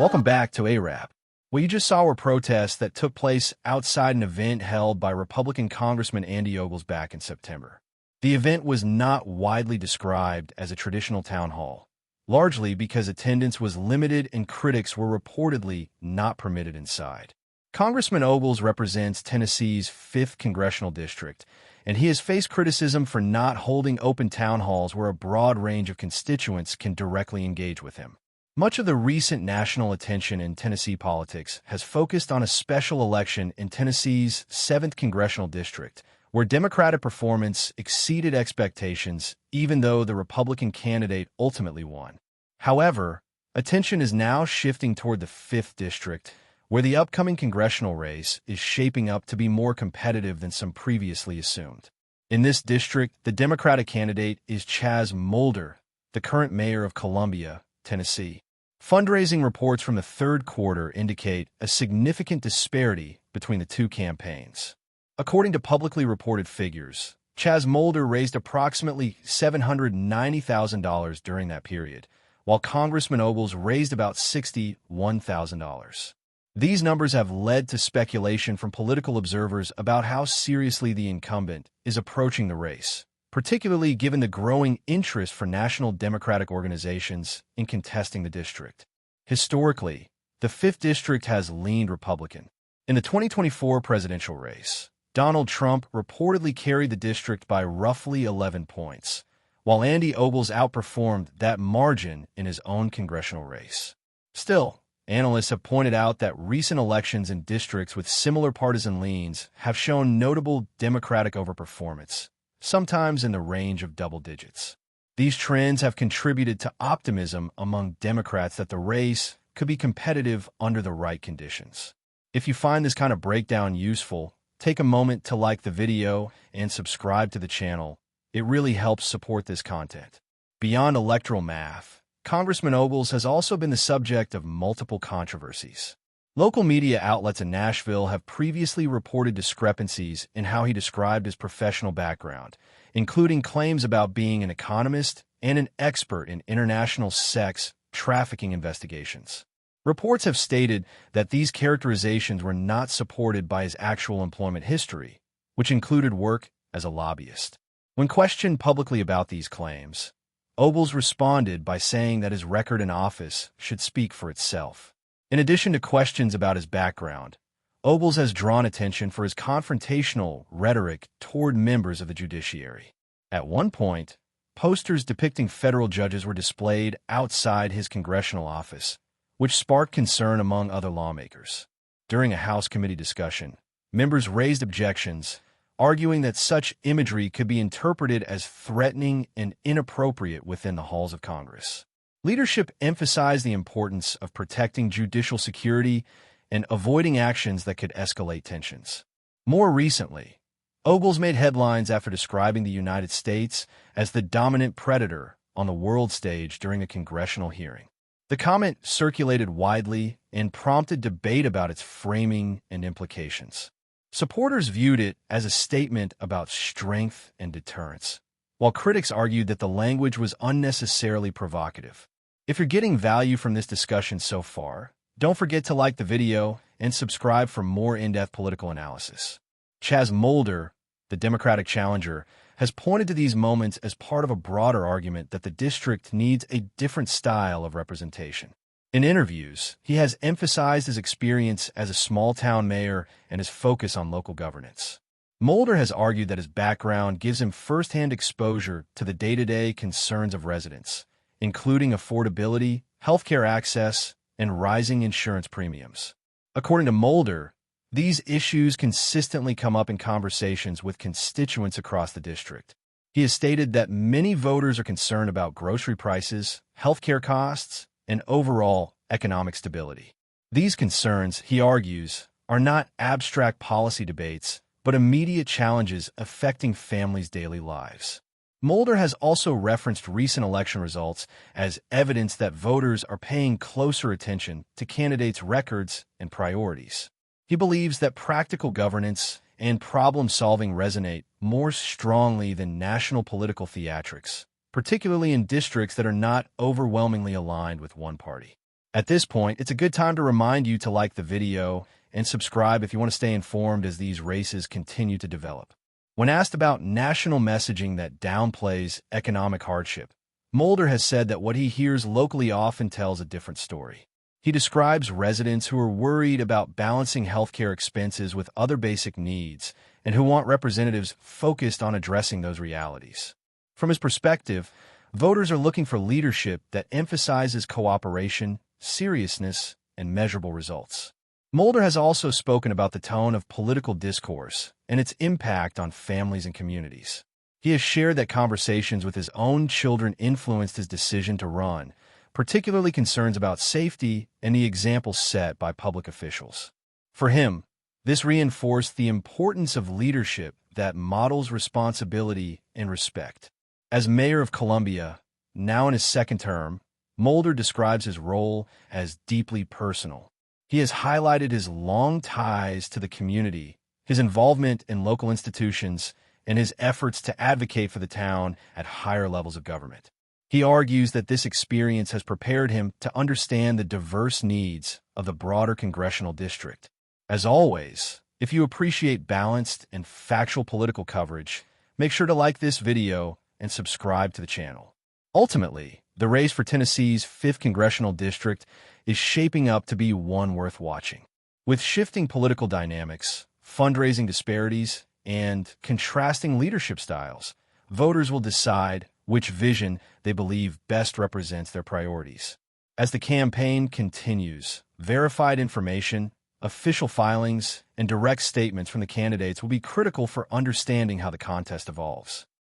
Welcome back to ARAP. What you just saw were protests that took place outside an event held by Republican Congressman Andy Ogles back in September. The event was not widely described as a traditional town hall, largely because attendance was limited and critics were reportedly not permitted inside. Congressman Ogles represents Tennessee's 5th Congressional District, and he has faced criticism for not holding open town halls where a broad range of constituents can directly engage with him. Much of the recent national attention in Tennessee politics has focused on a special election in Tennessee's 7th Congressional District, where Democratic performance exceeded expectations even though the Republican candidate ultimately won. However, attention is now shifting toward the 5th District, where the upcoming congressional race is shaping up to be more competitive than some previously assumed. In this district, the Democratic candidate is Chaz Mulder, the current mayor of Columbia, Tennessee. Fundraising reports from the third quarter indicate a significant disparity between the two campaigns. According to publicly reported figures, Chaz Mulder raised approximately $790,000 during that period, while Congressman Ogles raised about $61,000. These numbers have led to speculation from political observers about how seriously the incumbent is approaching the race, particularly given the growing interest for national Democratic organizations in contesting the district. Historically, the 5th District has leaned Republican. In the 2024 presidential race, Donald Trump reportedly carried the district by roughly 11 points, while Andy Ogles outperformed that margin in his own congressional race. Still, analysts have pointed out that recent elections in districts with similar partisan leans have shown notable Democratic overperformance, sometimes in the range of double digits. These trends have contributed to optimism among Democrats that the race could be competitive under the right conditions. If you find this kind of breakdown useful, take a moment to like the video and subscribe to the channel. It really helps support this content. Beyond electoral math, Congressman Ogles has also been the subject of multiple controversies. Local media outlets in Nashville have previously reported discrepancies in how he described his professional background, including claims about being an economist and an expert in international sex trafficking investigations. Reports have stated that these characterizations were not supported by his actual employment history, which included work as a lobbyist. When questioned publicly about these claims, Ogles responded by saying that his record in office should speak for itself. In addition to questions about his background, Ogles has drawn attention for his confrontational rhetoric toward members of the judiciary. At one point, posters depicting federal judges were displayed outside his congressional office, which sparked concern among other lawmakers. During a House committee discussion, members raised objections, arguing that such imagery could be interpreted as threatening and inappropriate within the halls of Congress. Leadership emphasized the importance of protecting judicial security and avoiding actions that could escalate tensions. More recently, Ogles made headlines after describing the United States as the dominant predator on the world stage during a congressional hearing. The comment circulated widely and prompted debate about its framing and implications. Supporters viewed it as a statement about strength and deterrence, while critics argued that the language was unnecessarily provocative. If you're getting value from this discussion so far, don't forget to like the video and subscribe for more in-depth political analysis. Chaz Mulder, the Democratic challenger, has pointed to these moments as part of a broader argument that the district needs a different style of representation. In interviews, he has emphasized his experience as a small-town mayor and his focus on local governance. Mulder has argued that his background gives him first-hand exposure to the day-to-day concerns of residents, including affordability, healthcare access, and rising insurance premiums. According to Mulder, these issues consistently come up in conversations with constituents across the district. He has stated that many voters are concerned about grocery prices, healthcare costs, and overall economic stability. These concerns, he argues, are not abstract policy debates, but immediate challenges affecting families' daily lives. Mulder has also referenced recent election results as evidence that voters are paying closer attention to candidates' records and priorities. He believes that practical governance and problem-solving resonate more strongly than national political theatrics, particularly in districts that are not overwhelmingly aligned with one party. At this point, it's a good time to remind you to like the video and subscribe if you want to stay informed as these races continue to develop. When asked about national messaging that downplays economic hardship, Mulder has said that what he hears locally often tells a different story. He describes residents who are worried about balancing healthcare expenses with other basic needs and who want representatives focused on addressing those realities. From his perspective, voters are looking for leadership that emphasizes cooperation, seriousness, and measurable results. Mulder has also spoken about the tone of political discourse and its impact on families and communities. He has shared that conversations with his own children influenced his decision to run, particularly concerns about safety and the example set by public officials. For him, this reinforced the importance of leadership that models responsibility and respect. As mayor of Columbia, now in his second term, Mulder describes his role as deeply personal. He has highlighted his long ties to the community, his involvement in local institutions, and his efforts to advocate for the town at higher levels of government. He argues that this experience has prepared him to understand the diverse needs of the broader Congressional District. As always, if you appreciate balanced and factual political coverage, make sure to like this video and subscribe to the channel. Ultimately, the race for Tennessee's 5th Congressional District is shaping up to be one worth watching. With shifting political dynamics, fundraising disparities, and contrasting leadership styles, voters will decide which vision they believe best represents their priorities. As the campaign continues, verified information, official filings, and direct statements from the candidates will be critical for understanding how the contest evolves.